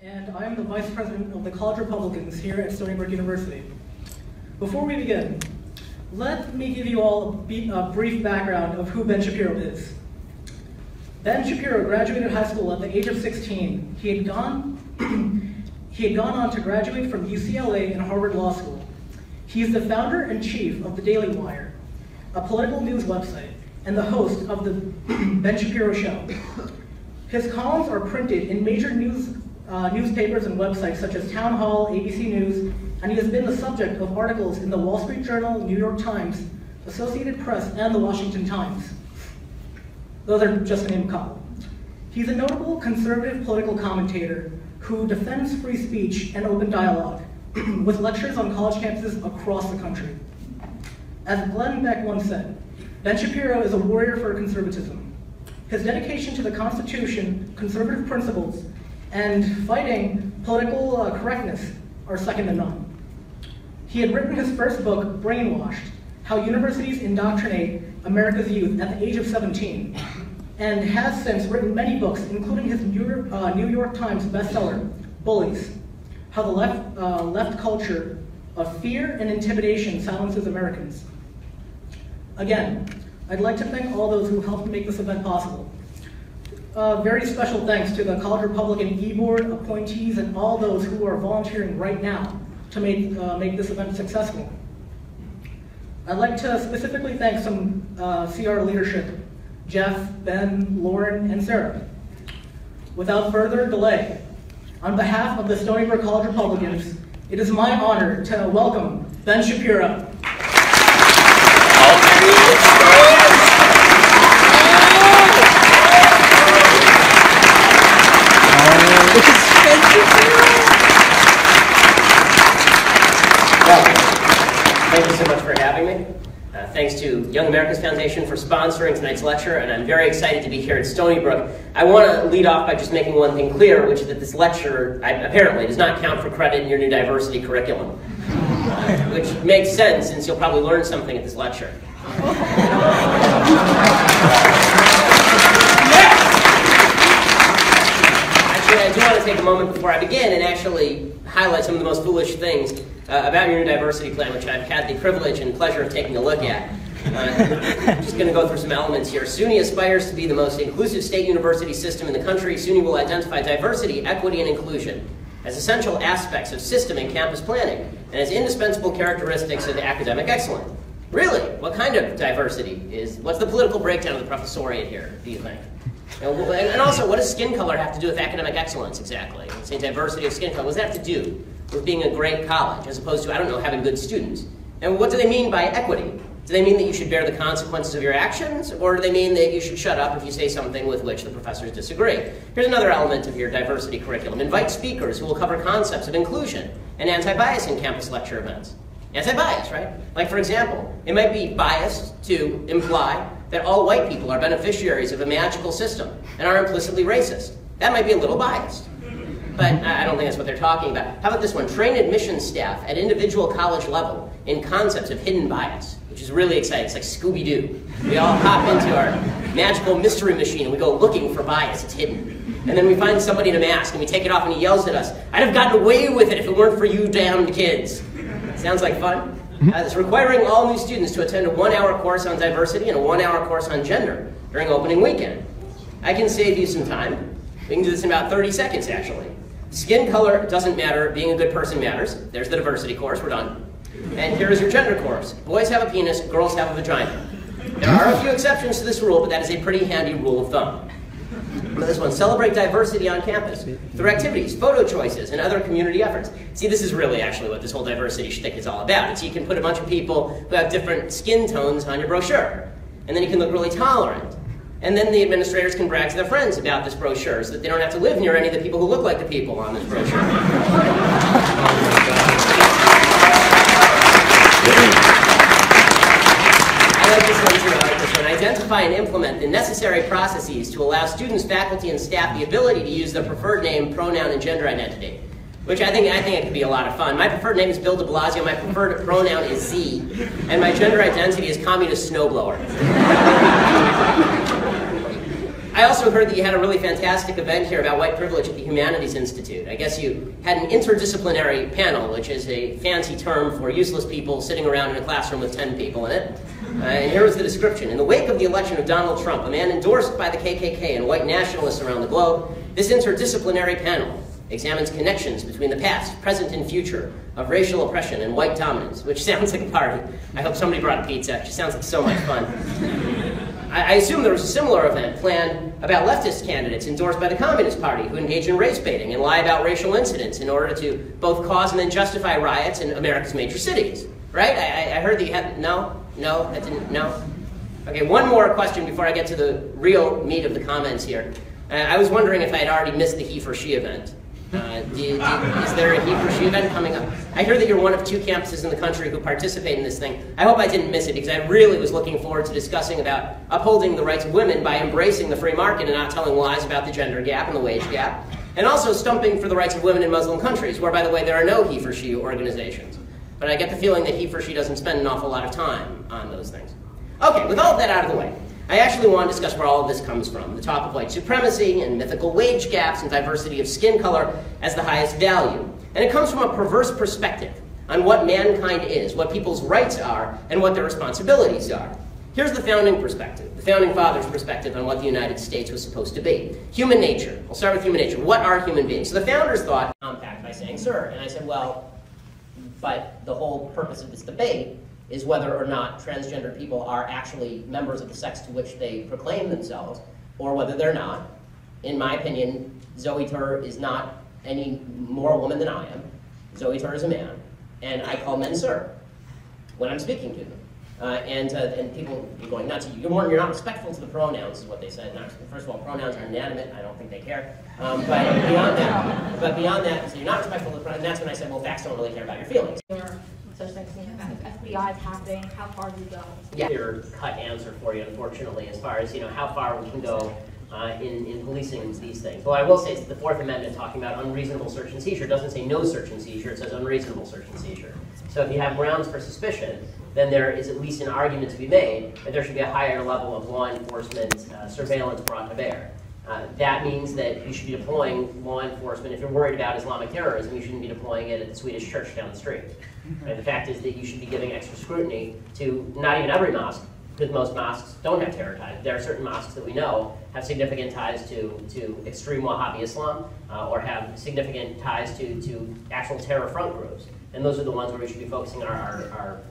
and I am the Vice President of the College Republicans here at Stony Brook University. Before we begin, let me give you all a brief background of who Ben Shapiro is. Ben Shapiro graduated high school at the age of 16. He had gone on to graduate from UCLA and Harvard Law School. He is the founder and chief of the Daily Wire, a political news website, and the host of the Ben Shapiro Show. His columns are printed in major newspapers and websites such as Town Hall, ABC News, and he has been the subject of articles in the Wall Street Journal, New York Times, Associated Press, and the Washington Times. Those are just to name a couple. He's a notable conservative political commentator who defends free speech and open dialogue with lectures on college campuses across the country. As Glenn Beck once said, Ben Shapiro is a warrior for conservatism. His dedication to the Constitution, conservative principles, and fighting political correctness are second to none. He had written his first book, Brainwashed, How Universities Indoctrinate America's Youth at the age of 17, and has since written many books, including his New York Times bestseller, Bullies, How the Left Culture of Fear and Intimidation Silences Americans. Again, I'd like to thank all those who helped make this event possible. Very special thanks to the College Republican e-board, appointees, and all those who are volunteering right now to make this event successful. I'd like to specifically thank some CR leadership, Jeff, Ben, Lauren, and Sarah. Without further delay, on behalf of the Stony Brook College Republicans, it is my honor to welcome Ben Shapiro. Thank you so much for having me. Thanks to Young America's Foundation for sponsoring tonight's lecture, and I'm very excited to be here at Stony Brook. I want to lead off by just making one thing clear, which is that this lecture apparently does not count for credit in your new diversity curriculum, which makes sense since you'll probably learn something at this lecture. Actually, I do want to take a moment before I begin and actually highlight some of the most foolish things about your new diversity plan, which I've had the privilege and pleasure of taking a look at. I'm just going to go through some elements here. SUNY aspires to be the most inclusive state university system in the country. SUNY will identify diversity, equity, and inclusion as essential aspects of system and campus planning and as indispensable characteristics of academic excellence. Really? What kind of diversity what's the political breakdown of the professoriate here, do you think? And also, what does skin color have to do with academic excellence exactly? Say diversity of skin color, what does that have to do with being a great college as opposed to, I don't know, having good students? And what do they mean by equity? Do they mean that you should bear the consequences of your actions, or do they mean that you should shut up if you say something with which the professors disagree? Here's another element of your diversity curriculum. Invite speakers who will cover concepts of inclusion and anti-bias in campus lecture events. Anti-bias, right? Like, for example, it might be biased to imply that all white people are beneficiaries of a magical system and are implicitly racist. That might be a little biased. But I don't think that's what they're talking about. How about this one? Train admissions staff at individual college level in concepts of hidden bias, which is really exciting. It's like Scooby-Doo. We all hop into our magical mystery machine and we go looking for bias. It's hidden. And then we find somebody in a mask and we take it off and he yells at us, "I'd have gotten away with it if it weren't for you damned kids." Sounds like fun? It's requiring all new students to attend a 1-hour course on diversity and a 1-hour course on gender during opening weekend. I can save you some time. We can do this in about 30 seconds, actually. Skin color doesn't matter. Being a good person matters. There's the diversity course. We're done. And here's your gender course. Boys have a penis. Girls have a vagina. There are a few exceptions to this rule, but that is a pretty handy rule of thumb. This one, celebrate diversity on campus through activities, photo choices, and other community efforts. See, this is really actually what this whole diversity shtick is all about. It's you can put a bunch of people who have different skin tones on your brochure, and then you can look really tolerant. And then the administrators can brag to their friends about this brochure so that they don't have to live near any of the people who look like the people on this brochure. I like this one too. I like this one. Identify and implement the necessary processes to allow students, faculty, and staff the ability to use their preferred name, pronoun, and gender identity. Which I think it could be a lot of fun. My preferred name is Bill de Blasio, my preferred pronoun is Z, and my gender identity is communist snowblower. I also heard that you had a really fantastic event here about white privilege at the Humanities Institute. I guess you had an interdisciplinary panel, which is a fancy term for useless people sitting around in a classroom with 10 people in it. And here was the description. In the wake of the election of Donald Trump, a man endorsed by the KKK and white nationalists around the globe, this interdisciplinary panel examines connections between the past, present, and future of racial oppression and white dominance, which sounds like a party. I hope somebody brought a pizza. It just sounds like so much fun. I assume there was a similar event planned about leftist candidates endorsed by the Communist Party who engage in race baiting and lie about racial incidents in order to both cause and then justify riots in America's major cities. Right? I heard that you had, no, that didn't, no? Okay, one more question before I get to the real meat of the comments here. I was wondering if I had already missed the he for she event. Is there a he for she event coming up? I hear that you're one of 2 campuses in the country who participate in this thing. I hope I didn't miss it because I really was looking forward to discussing about upholding the rights of women by embracing the free market and not telling lies about the gender gap and the wage gap. And also stumping for the rights of women in Muslim countries where, by the way, there are no he for she organizations. But I get the feeling that he for she doesn't spend an awful lot of time on those things. Okay, with all of that out of the way, I actually want to discuss where all of this comes from, the talk of white supremacy and mythical wage gaps and diversity of skin color as the highest value. And it comes from a perverse perspective on what mankind is, what people's rights are, and what their responsibilities are. Here's the founding perspective, the founding fathers' perspective on what the United States was supposed to be. Human nature. We'll start with human nature. What are human beings? So the founders thought, compact by saying, sir. And I said, well, but the whole purpose of this debate is whether or not transgender people are actually members of the sex to which they proclaim themselves, or whether they're not. In my opinion, Zoe Tur is not any more a woman than I am. Zoe Tur is a man, and I call men sir when I'm speaking to them. And people are going nuts. You're not respectful to the pronouns, is what they said. First of all, pronouns are inanimate. I don't think they care. But beyond that, so you're not respectful to the pronouns. And that's when I said, well, facts don't really care about your feelings. Such things if FBI is happening, how far do you go? Yeah, clear cut answer for you, unfortunately, as far as how far we can go in policing these things. Well, I will say that the Fourth Amendment talking about unreasonable search and seizure doesn't say no search and seizure, it says unreasonable search and seizure. So if you have grounds for suspicion, then there is at least an argument to be made that there should be a higher level of law enforcement surveillance brought to bear. That means that you should be deploying law enforcement. If you're worried about Islamic terrorism, you shouldn't be deploying it at the Swedish church down the street. And the fact is that you should be giving extra scrutiny to not even every mosque, because most mosques don't have terror ties. There are certain mosques that we know have significant ties to extreme Wahhabi Islam or have significant ties to actual terror front groups. And those are the ones where we should be focusing our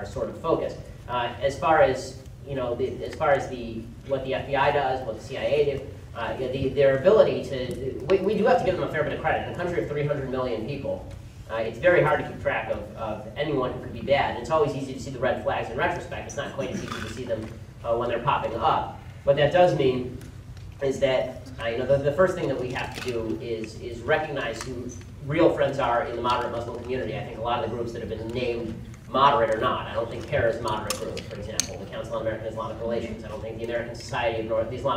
sort of focus. As far as what the FBI does, what the CIA do, their ability to, we do have to give them a fair bit of credit. In a country of 300 million people, it's very hard to keep track of anyone who could be bad. And it's always easy to see the red flags in retrospect. It's not quite as easy to see them when they're popping up. What that does mean is that the first thing that we have to do is recognize who real friends are in the moderate Muslim community. I think a lot of the groups that have been named moderate or not. I don't think CARE is a moderate group, for example, the Council on American Islamic Relations. I don't think the Islamic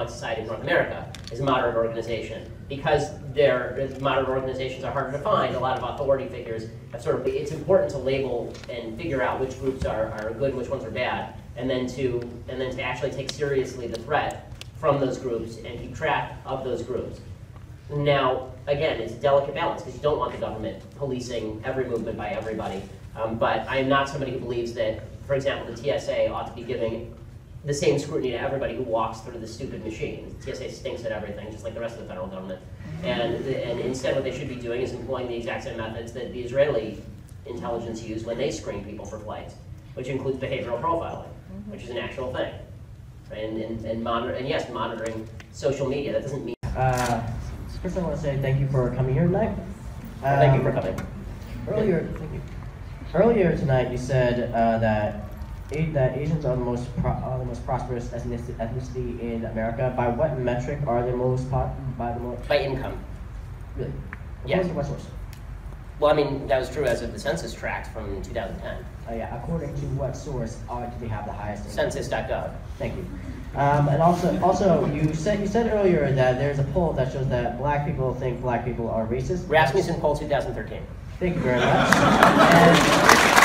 Society of North America is a moderate organization. Because moderate organizations are harder to find, a lot of authority figures have it's important to label and figure out which groups are good and which ones are bad, and then to actually take seriously the threat from those groups and keep track of those groups. Now, again, it's a delicate balance because you don't want the government policing every movement by everybody. But I am not somebody who believes that, for example, the TSA ought to be giving the same scrutiny to everybody who walks through the stupid machine. The TSA stinks at everything, just like the rest of the federal government. And instead what they should be doing is employing the exact same methods that the Israeli intelligence used when they screen people for flights, which includes behavioral profiling, which is an actual thing. Right? And yes, monitoring social media. That doesn't mean... First I want to say thank you for coming here tonight. Thank you for coming. Earlier tonight, you said that Asians are the most prosperous ethnicity in America. By what metric are they by income? Really? Yes. What source? Well, I mean, that was true as of the census tract from 2010. Yeah. According to what source do they have the highest? Census.gov. Thank you. And also, you said earlier that there's a poll that shows that black people think black people are racist. Rasmussen poll 2013. Thank you very much.